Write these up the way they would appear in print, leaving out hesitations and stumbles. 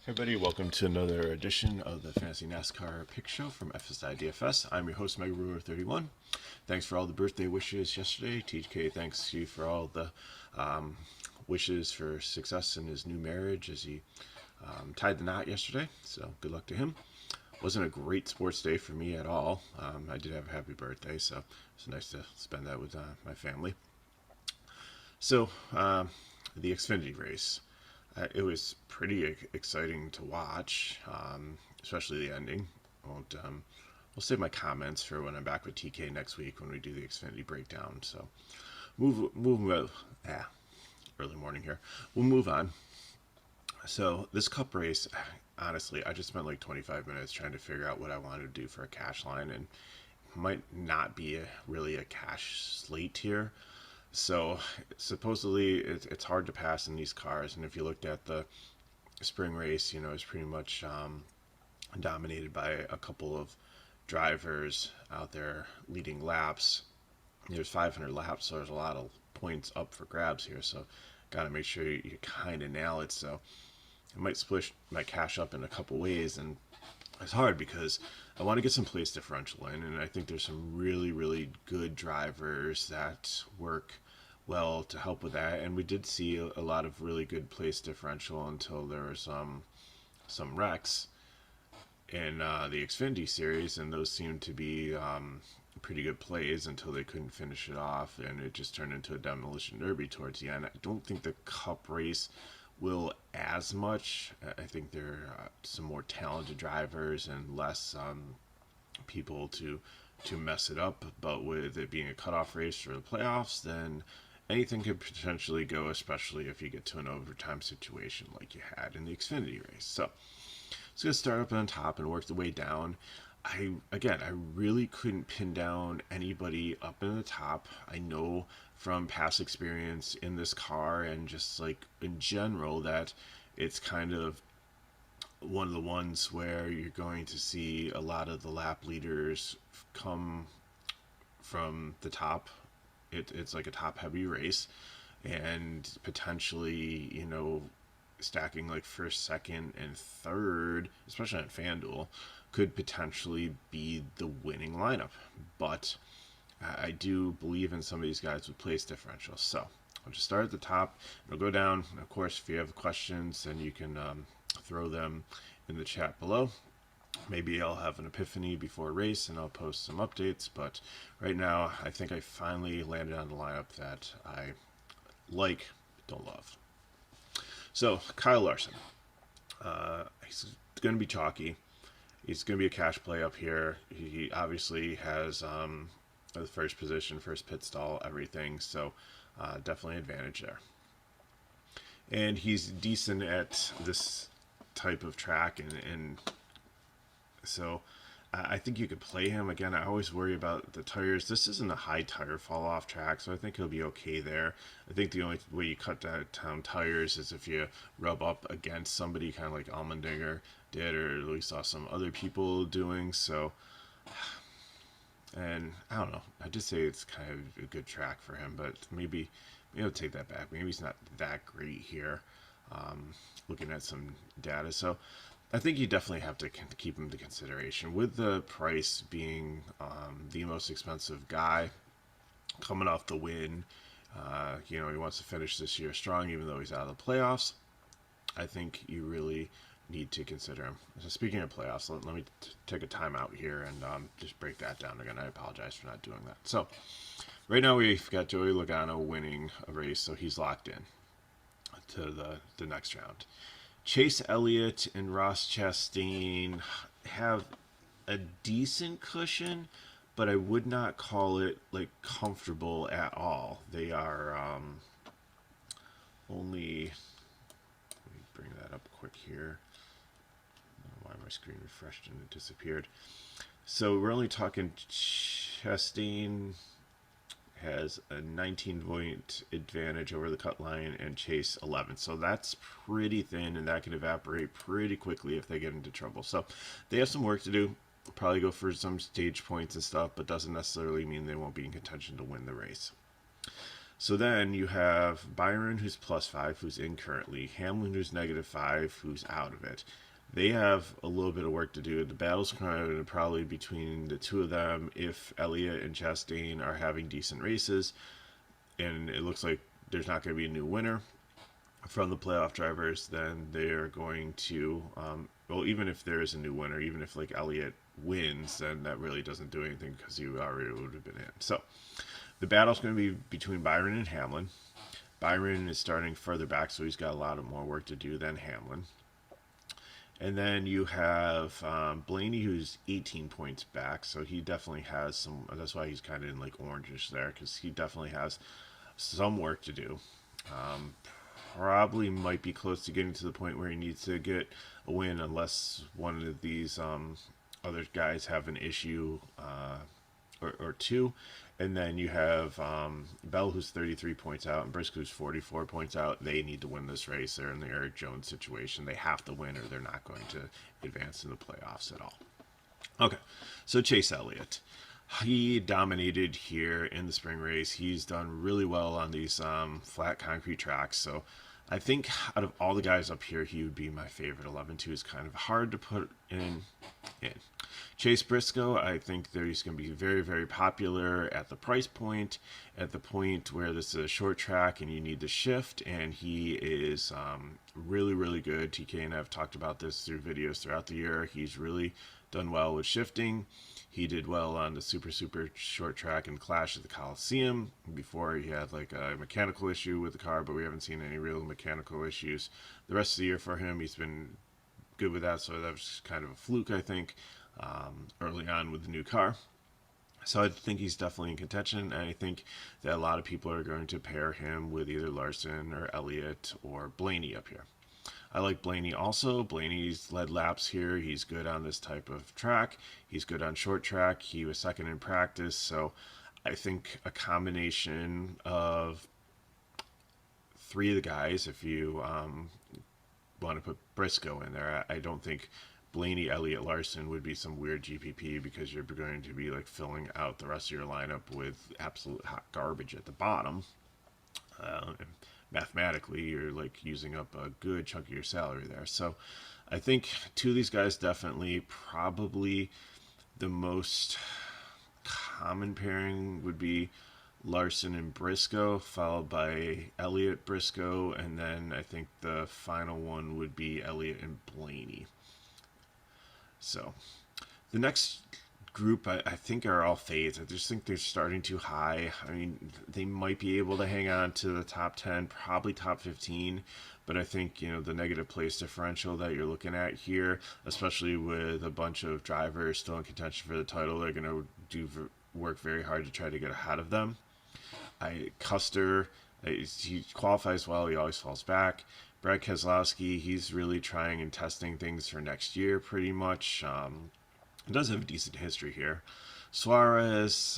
Everybody, welcome to another edition of the Fantasy NASCAR Pick Show from FSIDFS. I'm your host, Mega Brewer 31. Thanks for all the birthday wishes yesterday. TK, thanks to you for all the wishes for success in his new marriage as he tied the knot yesterday. So good luck to him. Wasn't a great sports day for me at all. I did have a happy birthday, so it's nice to spend that with my family. So the Xfinity race. It was pretty exciting to watch, especially the ending. We'll save my comments for when I'm back with TK next week when we do the Xfinity breakdown. So, early morning here. We'll move on. So this Cup race, honestly, I just spent like 25 minutes trying to figure out what I wanted to do for a cash line, and might not be really a cash slate here. So supposedly it's hard to pass in these cars, and if you looked at the spring race, it's pretty much dominated by a couple of drivers out there leading laps. There's 500 laps, so there's a lot of points up for grabs here. So got to make sure you kind of nail it. So I might split my cash up in a couple ways, and it's hard because I want to get some place differential in, and I think there's some really, really good drivers that work well to help with that. And we did see a lot of really good place differential until there was some wrecks in the Xfinity series, and those seemed to be pretty good plays until they couldn't finish it off, and it just turned into a demolition derby towards the end. I don't think the Cup race will as much. I think there are some more talented drivers and less people to mess it up. But with it being a cutoff race for the playoffs, then anything could potentially go, especially if you get to an overtime situation like you had in the Xfinity race. So it's going to start up on top and work the way down. I really couldn't pin down anybody up in the top. I know from past experience in this car and just like in general that it's kind of one of the ones where you're going to see a lot of the lap leaders come from the top. It's like a top heavy race, and potentially, stacking like first, second, and third, especially on FanDuel, could potentially be the winning lineup. But I do believe in some of these guys with place differentials. So I'll just start at the top. It'll go down. Of course, if you have questions, then you can throw them in the chat below. Maybe I'll have an epiphany before a race and I'll post some updates. But right now, I think I finally landed on the lineup that I like, don't love. So Kyle Larson. He's going to be chalky. He's going to be a cash play up here. He obviously has the first position, first pit stall, everything. So definitely advantage there. And he's decent at this type of track, and so I think you could play him. Again, I always worry about the tires. This isn't a high tire fall off track, so I think he'll be okay there. I think the only way you cut down tires is if you rub up against somebody, kind of like Allmendinger did, or at least saw some other people doing. So, and I don't know. I just say it's kind of a good track for him, but maybe I'll take that back. Maybe he's not that great here. Looking at some data, so I think you definitely have to keep him into consideration. With the price being the most expensive guy, coming off the win, he wants to finish this year strong, even though he's out of the playoffs. I think you really need to consider him. So speaking of playoffs, let me take a timeout here and just break that down again. I apologize for not doing that. So right now we've got Joey Logano winning a race, so he's locked in to the next round. Chase Elliott and Ross Chastain have a decent cushion, but I would not call it like comfortable at all. They are only. Let me bring that up quick here. I don't know why my screen refreshed and it disappeared. So we're only talking Chastain has a 19-point advantage over the cut line and Chase 11. So that's pretty thin, and that can evaporate pretty quickly if they get into trouble. So they have some work to do. Probably go for some stage points and stuff, but doesn't necessarily mean they won't be in contention to win the race. So then you have Byron, who's +5, who's in currently. Hamlin, who's -5, who's out of it. They have a little bit of work to do. The battle's kind of probably between the two of them. If Elliott and Chastain are having decent races, and it looks like there's not going to be a new winner from the playoff drivers, then they are going to, well, even if there is a new winner, even if like Elliott wins, then that really doesn't do anything because he already would have been in. So the battle's going to be between Byron and Hamlin. Byron is starting further back, so he's got a lot of more work to do than Hamlin. And then you have Blaney, who's 18 points back, so he definitely has some. That's why he's kind of in like orangish there, because he definitely has some work to do. Probably might be close to getting to the point where he needs to get a win, unless one of these other guys have an issue or two. And then you have Bell, who's 33 points out, and Briscoe, who's 44 points out. They need to win this race. They're in the Eric Jones situation. They have to win, or they're not going to advance in the playoffs at all. Okay, so Chase Elliott. He dominated here in the spring race. He's done really well on these flat concrete tracks. So I think out of all the guys up here, he would be my favorite. 11-2 is kind of hard to put in. Chase Briscoe, I think that he's going to be very, very popular at the price point, at the point where this is a short track and you need to shift, and he is really, really good. TK and I have talked about this through videos throughout the year. He's really done well with shifting. He did well on the super, super short track and Clash at the Coliseum. Before he had like a mechanical issue with the car, but we haven't seen any real mechanical issues. The rest of the year for him, he's been good with that, so that was kind of a fluke, I think, early on with the new car. So I think he's definitely in contention, and I think that a lot of people are going to pair him with either Larson or Elliott or Blaney up here. I like Blaney also. Blaney's led laps here. He's good on this type of track. He's good on short track. He was second in practice. So I think a combination of three of the guys, if you want to put Briscoe in there, I don't think Blaney, Elliott, Larson would be some weird GPP, because you're going to be like filling out the rest of your lineup with absolute hot garbage at the bottom. Mathematically, you're like using up a good chunk of your salary there. So I think two of these guys definitely. Probably the most common pairing would be Larson and Briscoe, followed by Elliott, Briscoe, and then I think the final one would be Elliott and Blaney. So the next group I think are all fades. I just think they're starting too high. I mean, they might be able to hang on to the top 10, probably top 15, but I think, the negative place differential that you're looking at here, especially with a bunch of drivers still in contention for the title, they're going to work very hard to try to get ahead of them. Custer, he qualifies well, he always falls back. Brad Keselowski, he's really trying and testing things for next year pretty much. He does have a decent history here. Suarez,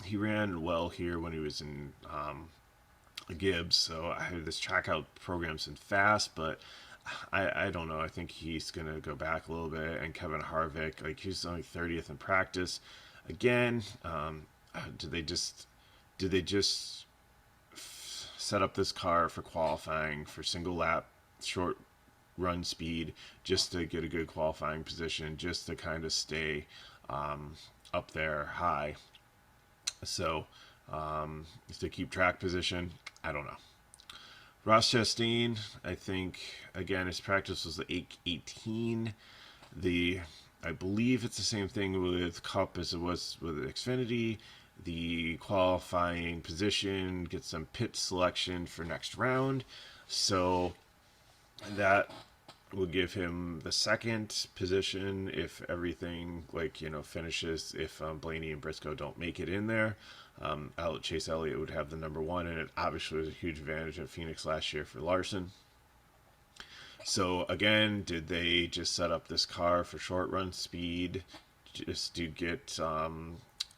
he ran well here when he was in Gibbs, so this track out program's been fast, but I don't know. I think he's going to go back a little bit. And Kevin Harvick, like, he's only 30th in practice. Again, did they just set up this car for qualifying for single lap short run speed just to get a good qualifying position, just to kind of stay up there high? So to keep track position, I don't know. Ross Chastain, I think, again, his practice was the 18. I believe it's the same thing with Cup as it was with Xfinity. The qualifying position gets some pit selection for next round, so that will give him the second position if everything finishes. If Blaney and Briscoe don't make it in there, Chase Elliott would have the number one, and it obviously was a huge advantage at Phoenix last year for Larson. So again, did they just set up this car for short run speed just to get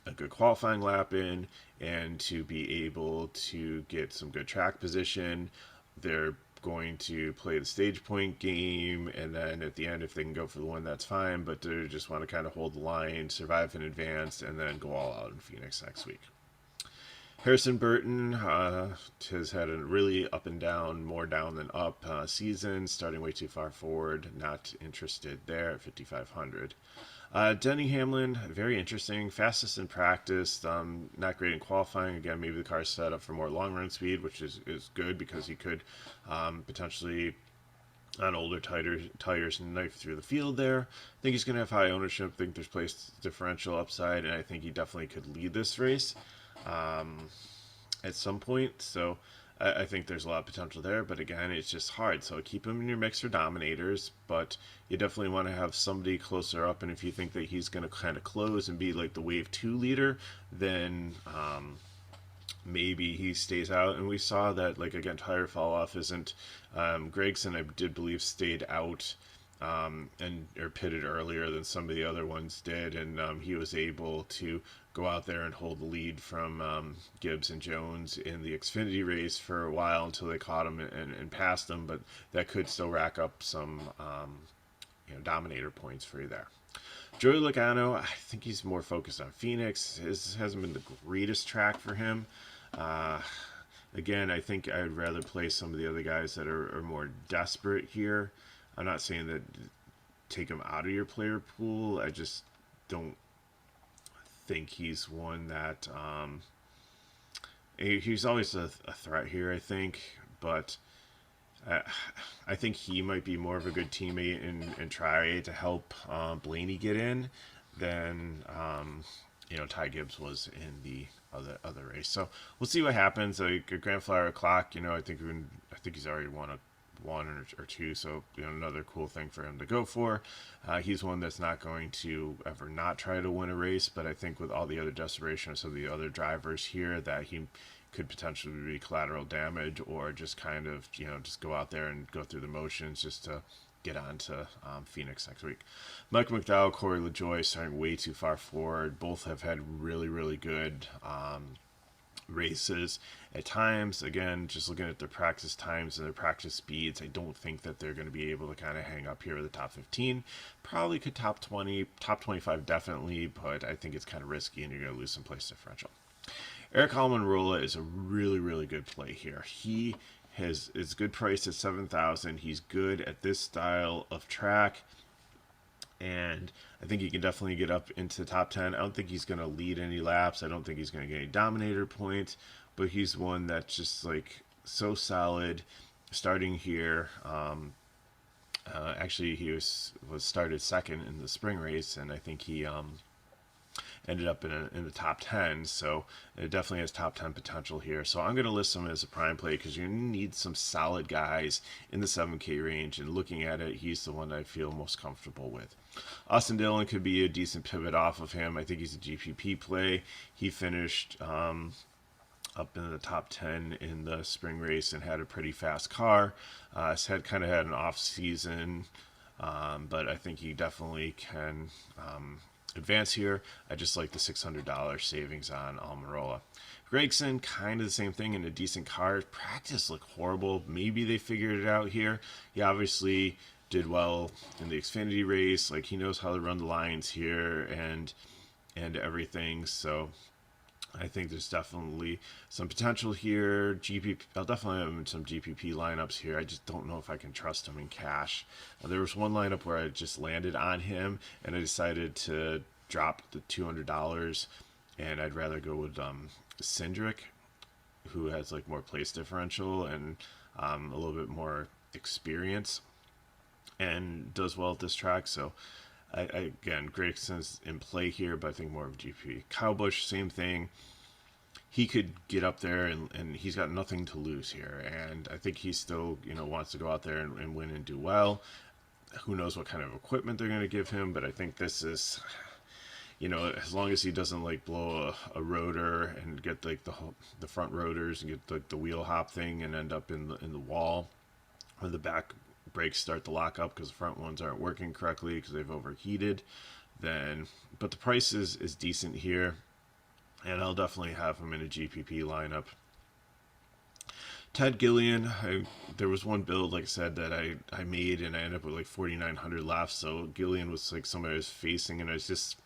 a good qualifying lap in and to be able to get some good track position? They're going to play the stage point game, and then at the end, if they can go for the win, that's fine, but they just want to kind of hold the line, survive in advance, and then go all out in Phoenix next week. Harrison Burton has had a really up and down, more down than up season, starting way too far forward. Not interested there at 5,500. Denny Hamlin, very interesting. Fastest in practice, not great in qualifying. Again, maybe the car's set up for more long run speed, which is good because he could potentially on older tires knife through the field there. I think he's going to have high ownership. I think there's place differential upside, and I think he definitely could lead this race at some point. So I think there's a lot of potential there, but again, it's just hard. So keep him in your mix for dominators, but you definitely want to have somebody closer up. And if you think that he's going to kind of close and be like the wave 2 leader, then maybe he stays out. And we saw that, like, again, tire fall off isn't Gregson, I did believe, stayed out and or pitted earlier than some of the other ones did, and he was able to go out there and hold the lead from Gibbs and Jones in the Xfinity race for a while until they caught him and passed him. But that could still rack up some dominator points for you there. Joey Logano, I think he's more focused on Phoenix. This hasn't been the greatest track for him. Again, I think I'd rather play some of the other guys that are more desperate here. I'm not saying that take him out of your player pool. I just don't think he's one that he's always a threat here, I think, but I think he might be more of a good teammate and try to help Blaney get in than Ty Gibbs was in the other race. So we'll see what happens. Like a Grand Flyer clock, I think he's already won one or two, so another cool thing for him to go for. He's one that's not going to ever not try to win a race, but I think with all the other desperation of some of the other drivers here, that he could potentially be collateral damage, or just kind of just go out there and go through the motions just to get on to Phoenix next week. Mike McDowell, Corey LaJoie starting way too far forward. Both have had really, really good races at times. Again, just looking at their practice times and their practice speeds, I don't think that they're going to be able to kind of hang up here with the top 15. Probably could top 20, top 25 definitely, but I think it's kind of risky and you're going to lose some place differential. Eric Almirola is a really, really good play here. He is good price at 7,000. He's good at this style of track, and I think he can definitely get up into the top 10. I don't think he's going to lead any laps. I don't think he's going to get any dominator points, but he's one that's just like so solid. Starting here, actually he was started second in the spring race, and I think he ended up in the top 10, so it definitely has top 10 potential here. So I'm going to list him as a prime play because you need some solid guys in the 7K range, and looking at it, he's the one that I feel most comfortable with. Austin Dillon could be a decent pivot off of him. I think he's a GPP play. He finished up in the top 10 in the spring race and had a pretty fast car. Kind of had an off season, but I think he definitely can advance here. I just like the $600 savings on Almirola. Gregson, kind of the same thing in a decent car. Practice looked horrible. Maybe they figured it out here. He obviously did well in the Xfinity race. Like, he knows how to run the lines here and everything. So I think there's definitely some potential here. I'll definitely have some GPP lineups here. I just don't know if I can trust him in cash. There was one lineup where I just landed on him, and I decided to drop the $200, and I'd rather go with Cindric, who has like more place differential and a little bit more experience and does well at this track. So again, Gregson's in play here, but I think more of GP. Kyle Busch, same thing. He could get up there, and he's got nothing to lose here. And I think he still, wants to go out there and win and do well. Who knows what kind of equipment they're going to give him, but I think this is, as long as he doesn't like blow a rotor and get like the front rotors and get the wheel hop thing and end up in the wall, or the back brakes start to lock up because the front ones aren't working correctly because they've overheated, but the price is decent here, and I'll definitely have him in a GPP lineup. Ted Gillian, there was one build, like I said, that I made, and I ended up with like 4,900 left, so Gillian was like somebody I was facing, and I was just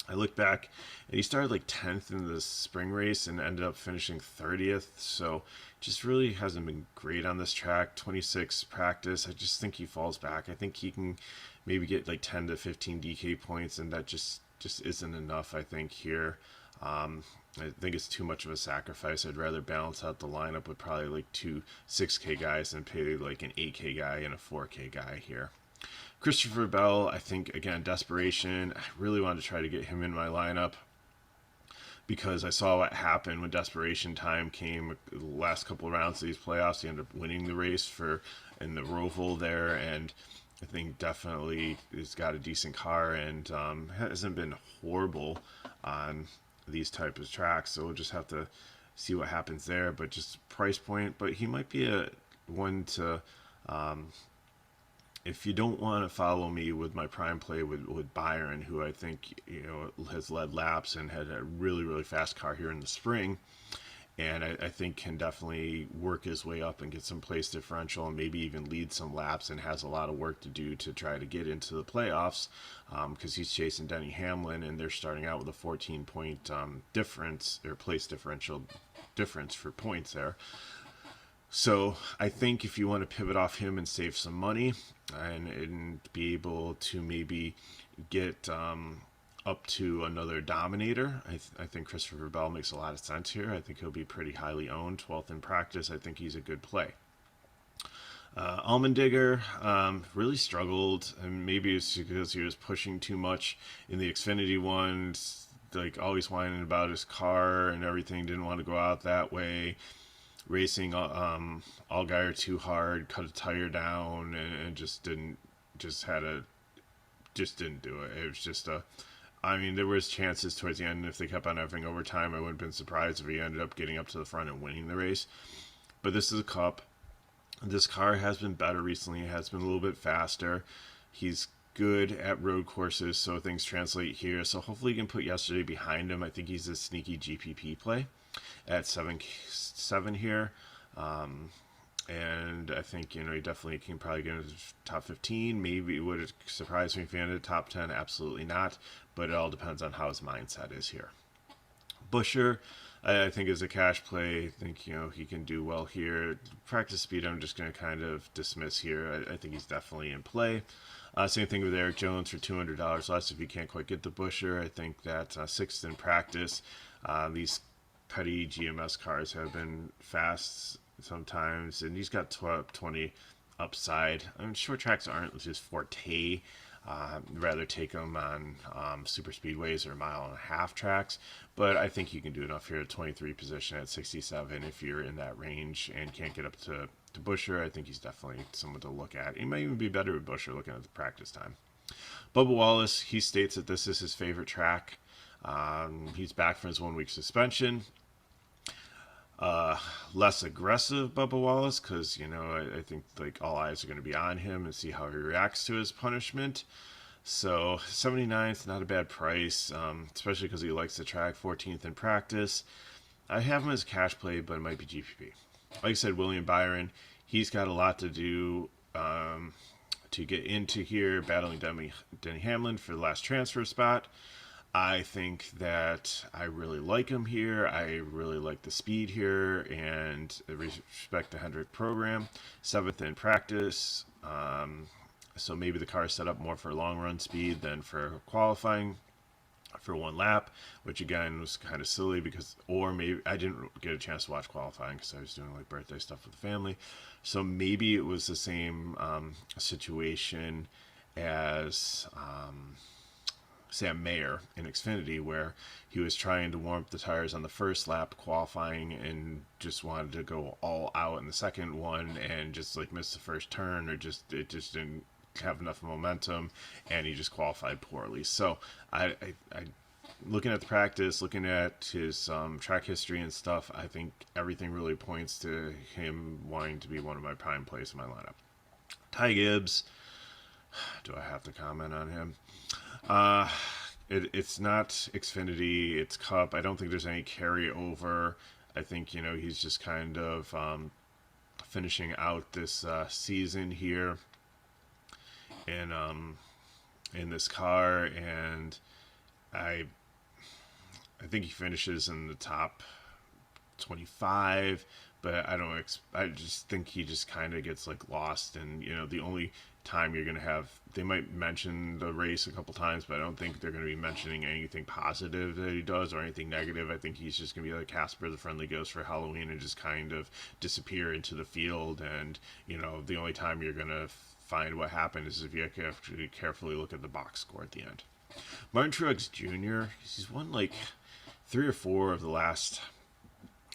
I look back and he started like 10th in the spring race and ended up finishing 30th. So just really hasn't been great on this track. 26 practice. I just think he falls back. I think he can maybe get like 10 to 15 DK points, and that just isn't enough, I think, here. I think it's too much of a sacrifice. I'd rather balance out the lineup with probably like two 6K guys and pay like an 8K guy and a 4K guy here. Christopher Bell, I think, again, desperation. I really wanted to try to get him in my lineup because I saw what happened when desperation time came the last couple of rounds of these playoffs. He ended up winning the race in the Roval there, and I think definitely he's got a decent car and hasn't been horrible on these type of tracks. So we'll just have to see what happens there. But just price point, but he might be a one to. If you don't want to follow me with my prime play with Byron, who I think has led laps and had a really really fast car here in the spring, and I think can definitely work his way up and get some place differential and maybe even lead some laps, and has a lot of work to do to try to get into the playoffs because he's chasing Denny Hamlin and they're starting out with a 14-point difference or place differential difference for points there. So I think if you want to pivot off him and save some money and be able to maybe get up to another dominator, I think Christopher Bell makes a lot of sense here. I think he'll be pretty highly owned, 12th in practice. I think he's a good play. Allmendinger really struggled, and maybe it's because he was pushing too much in the Xfinity ones, like always whining about his car and everything, didn't want to go out that way. Racing Allgaier too hard, cut a tire down, and just didn't do it. It was just I mean, there was chances towards the end. If they kept on having overtime, I wouldn't have been surprised if he ended up getting up to the front and winning the race. But this is a Cup. This car has been better recently. It has been a little bit faster. He's good at road courses, so things translate here. So hopefully he can put yesterday behind him. I think he's a sneaky GPP play at 7 here. And I think, he definitely can probably get into the top 15. Maybe it would surprise me if he ended top 10. Absolutely not. But it all depends on how his mindset is here. Busher, I think, is a cash play. I think, he can do well here. Practice speed, I'm just going to kind of dismiss here. I think he's definitely in play. Same thing with Eric Jones for $200 less if you can't quite get the Busher. I think that 6th in practice. These petty GMS cars have been fast sometimes, and he's got 20 upside. I mean, short tracks aren't his forte. Rather take them on super speedways or 1.5 tracks, but I think you can do enough here at 23 position at 67 if you're in that range and can't get up to Busher. I think he's definitely someone to look at. He might even be better with Busher looking at the practice time. Bubba Wallace, he states that this is his favorite track. He's back from his 1-week suspension. Less aggressive Bubba Wallace because, I think like all eyes are going to be on him and see how he reacts to his punishment. So 79th, not a bad price, especially because he likes the track. 14th in practice. I have him as cash play, but it might be GPP. Like I said, William Byron, he's got a lot to do to get into here, battling Denny Hamlin for the last transfer spot. I think that I really like him here. I really like the speed here and respect the Hendrick program. 7th in practice. So maybe the car is set up more for long run speed than for qualifying for one lap, which again was kind of silly or maybe I didn't get a chance to watch qualifying because I was doing like birthday stuff with the family. So maybe it was the same situation as Sam Mayer in Xfinity, where he was trying to warm up the tires on the first lap qualifying and just wanted to go all out in the second one and just like miss the first turn, or it just didn't have enough momentum and he just qualified poorly. So I looking at the practice, looking at his track history and stuff, I think everything really points to him wanting to be one of my prime plays in my lineup. Ty Gibbs, do I have to comment on him? It's not Xfinity, it's Cup. I don't think there's any carryover. I think, he's just kind of finishing out this season here in this car, and I I think he finishes in the top 25, but I don't. I just think he just kind of gets like lost, and the only time you're gonna have, they might mention the race a couple times, but I don't think they're gonna be mentioning anything positive that he does or anything negative. I think he's just gonna be like Casper the Friendly Ghost for Halloween and just kind of disappear into the field, and the only time you're gonna find what happened is if you actually carefully look at the box score at the end. Martin Truex Jr. He's won like 3 or 4 of the last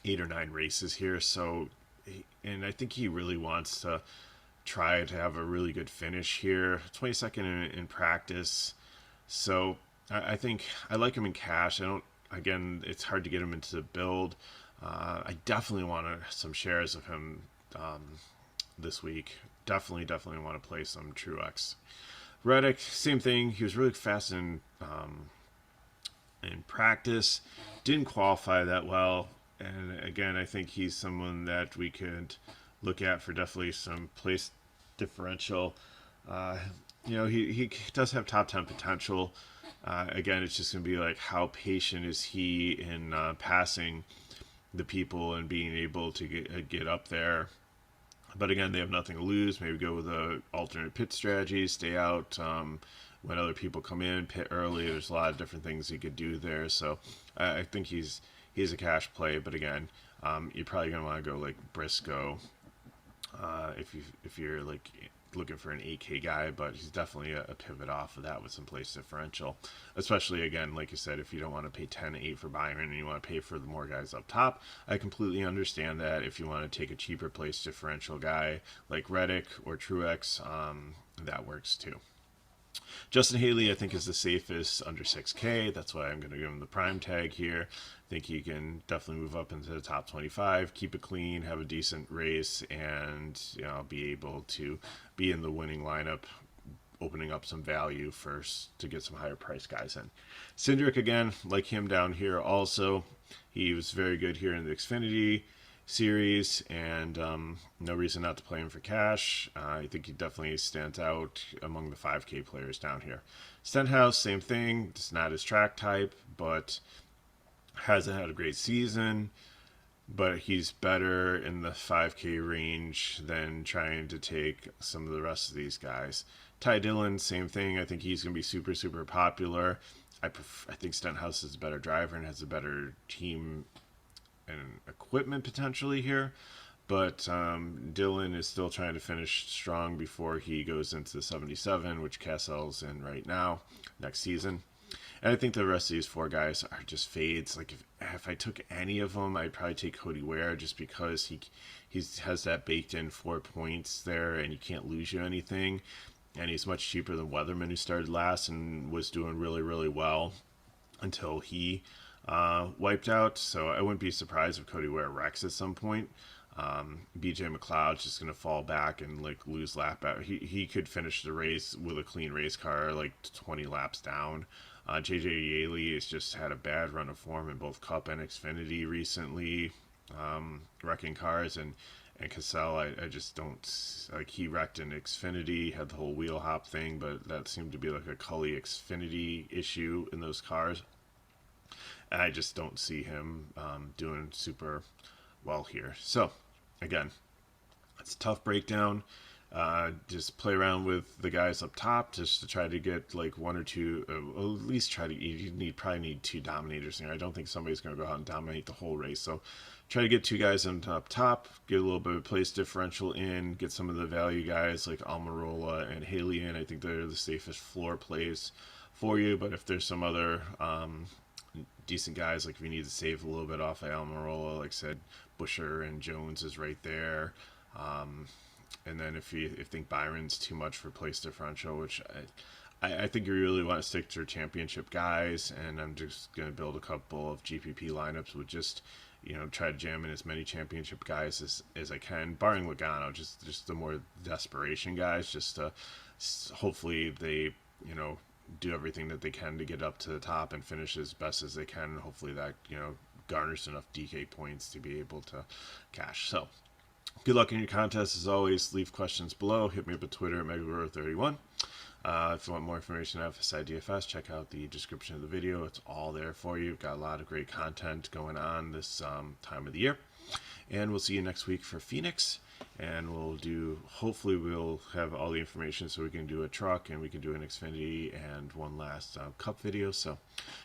8 or 9 races here. So, and I think he really wants to try to have a really good finish here. 22nd in practice. So I think I like him in cash. I don't. Again, it's hard to get him into the build. I definitely want some shares of him this week. Definitely want to play some Truex. Reddick, same thing. He was really fast in practice. Didn't qualify that well. And again, I think he's someone that we could look at for definitely some place differential. He does have top 10 potential. Again, it's just going to be like how patient is he in passing the people and being able to get up there. But again, they have nothing to lose. Maybe go with a alternate pit strategy, stay out when other people come in, pit early. There's a lot of different things he could do there. So I think he's a cash play. But again, you're probably gonna want to go like Briscoe if you're like looking for an 8K guy. But he's definitely a pivot off of that with some place differential. Especially again, like you said, if you don't want to pay 10-8 for Byron and you want to pay for the more guys up top, I completely understand that. If you want to take a cheaper place differential guy like Reddick or Truex, that works too. Justin Haley, I think, is the safest under 6K. That's why I'm going to give him the prime tag here. I think he can definitely move up into the top 25, keep it clean, have a decent race, and be able to be in the winning lineup, opening up some value first to get some higher price guys in. Cindric, again, like him down here also. He was very good here in the Xfinity series, and no reason not to play him for cash. I think he definitely stands out among the 5K players down here. Stenhouse, same thing. It's not his track type, but hasn't had a great season. But he's better in the 5K range than trying to take some of the rest of these guys. Ty Dillon, same thing. I think he's going to be super, super popular. I think Stenhouse is a better driver and has a better team and equipment potentially here, but Dillon is still trying to finish strong before he goes into the 77, which Cassell's in right now next season. And I think the rest of these 4 guys are just fades. Like if I took any of them, I'd probably take Cody Ware just because he has that baked in 4 points there, and you can't lose you anything. And he's much cheaper than Weatherman, who started last and was doing really, really well until he wiped out. So I wouldn't be surprised if Cody Ware wrecks at some point. BJ McLeod's just going to fall back and like lose lap out. He could finish the race with a clean race car like 20 laps down. JJ Yaley has just had a bad run of form in both Cup and Xfinity recently, wrecking cars, and Cassell, I just don't like. He wrecked in Xfinity, had the whole wheel hop thing, but that seemed to be like a Cully Xfinity issue in those cars. And I just don't see him doing super well here. So, again, it's a tough breakdown. Just play around with the guys up top just to try to get like 1 or 2, at least try to, probably need 2 dominators here. I don't think somebody's going to go out and dominate the whole race. So try to get 2 guys up top, get a little bit of place differential in, get some of the value guys like Almirola and Haley in. I think they're the safest floor plays for you. But if there's some other decent guys, like if you need to save a little bit off of Almirola, like I said, Busher and Jones is right there. And then if you think Byron's too much for place differential, which I think you really want to stick to your championship guys, and I'm just going to build a couple of GPP lineups with just, try to jam in as many championship guys as I can, barring Logano, just the more desperation guys, just to hopefully they, do everything that they can to get up to the top and finish as best as they can. Hopefully that, garners enough DK points to be able to cash. So, good luck in your contest. As always, leave questions below. Hit me up at Twitter at Megagoro31. If you want more information on FSIDFS, check out the description of the video. It's all there for you. We've got a lot of great content going on this time of the year. And we'll see you next week for Phoenix. And hopefully we'll have all the information so we can do a truck and we can do an Xfinity and one last Cup video. So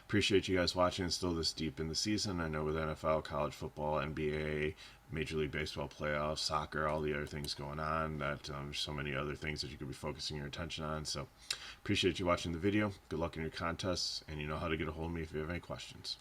appreciate you guys watching. Still this deep in the season. I know with NFL, college football, NBA, Major League Baseball playoffs, soccer, all the other things going on, that there's so many other things that you could be focusing your attention on. So appreciate you watching the video. Good luck in your contests, and you know how to get a hold of me if you have any questions.